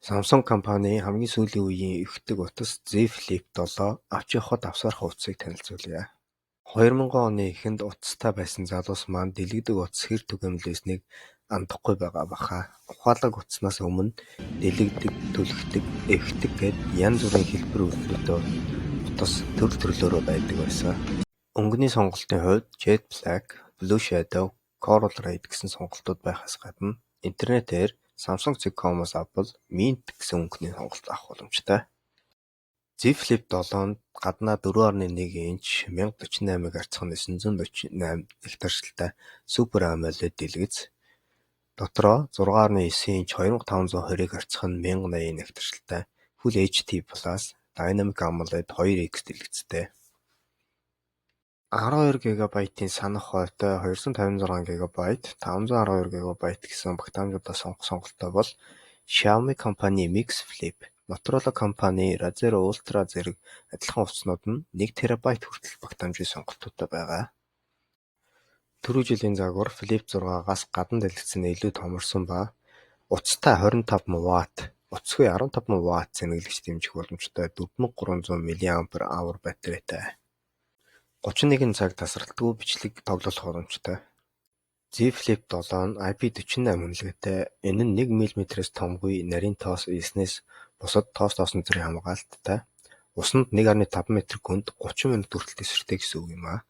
Samsung компани хамгийн сүүлийн үеийн эвхдэг утас Z Flip 7 авч явахад авсаарах утсыг танилцуулъя. 2000 оны эхэнд утастай байсан залуус маань дэлгэдэг утас хэр түгээмэл байсныг андахгүй байгаа баха. Ухаалаг утаснаас өмнө дэлгэдэг, түлхдэг, эвхдэг гэд янз бүрийн хэлбэр үйлдэлтэй утас төрөл төрлөөрөө байдаг байсан. Өнгөний сонголтын хувьд Jet Black, Blue Shadow, Coral Red гэсэн сонголтууд байхаас гадна интернетээр Samsung.com-оос авбал Mint гэсэн өнгөний сонголт авах боломжтой. Z Flip 7-нд гаднаа 4.1 инч 1048 Hz 948 их таршилтай Super AMOLED дэлгэц, дотроо 6.9 инч 2520 Hz 1080 их таршилтай Full HD+ Dynamic AMOLED 2X дэлгэцтэй. 12 ГБ-ийн санах хойтой 256 ГБ, 512 ГБ гэсэн багтаамжуудаа сонгох сонголттой бол Xiaomi компани Mix Flip, Motorola компани Razr Ultra зэрэг адилхан утаснууд нь 1 ТБ хүртэл багтаамжийн сонголтуудтай байгаа. Түрүү жилийн загвар Flip 6-аас гадна дэлгэц нь илүү томорсон ба утастай 25 Вт, утасгүй 15 Вт цэнэглэгч дэмжих боломжтой 4300 мАh батарейтай. 31 цаг тасралтгүй бичлэг тоглох боломжтой. Z Flip 7 нь IP48 үнэлгээтэй. Энэ нь 1 мм-с томгүй нарийн тоос ийснээс бусад тоос тоосон зэрэг хамгаалттай. Усанд 1.5 м гүнд 30 минут хүртэл тэсвэртэй гэсэн үг юм а.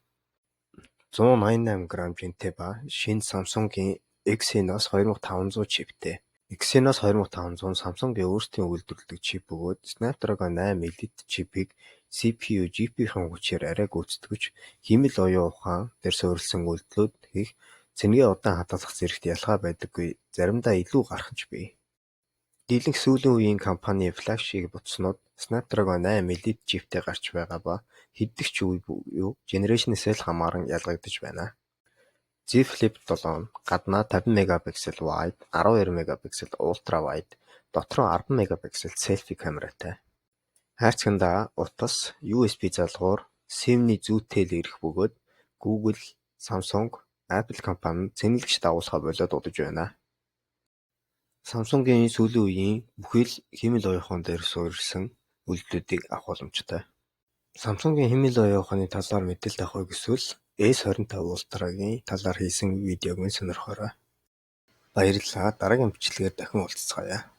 188 г жинтэй ба шинэ Samsung-ийн Exynos 2500 чиптэй. Exynos 2500 Samsung-ийн өөрсдийн үйлдвэрлэдэг чип бөгөөд Snapdragon 8 Elite чипийг CPU, GPU-ийн хүчээр арай гүйцэтгэж, хиймэл оюун ухаан дээр суурилсан үйлдэлүүд хийх, цэнгээ удаан хадгалах зэрэгт ялгаа байдаггүй, заримдаа илүү гарах ч бий. Дийлэнх сүүлийн үеийн компани флагшип утаснууд Snapdragon 8 Elite чиптэй гарч байгаа ба хэддэг ч үе буюу Generation-ээс л хамааран ялгагдаж байна. Z Flip 7 гаднаа 50 мегапиксел wide, 12 мегапиксел ultra wide, дотроо 10 мегапиксел селфи камератай. Хайрцагтаа утас, USB залгуур, SIM-ний зүйтэл ирэх бөгөөд Google, Samsung, Apple компани цэнэглэгч дагуулхаа болоод удаж байна. Samsung-ийн сүүлийн үеийн бүхий л хиймэл оюун ухаан дээр суурилсан үйлдэлүүдийг авах боломжтой. Samsung-ийн хиймэл оюун ухааны талаар мэдээлэл авахыг хүсвэл S25 Ultra-гийн талаар хийсэн видеог минь сонирхоорой. Баярлалаа. Дараагийн бичлэгээр дахин уулзцаая.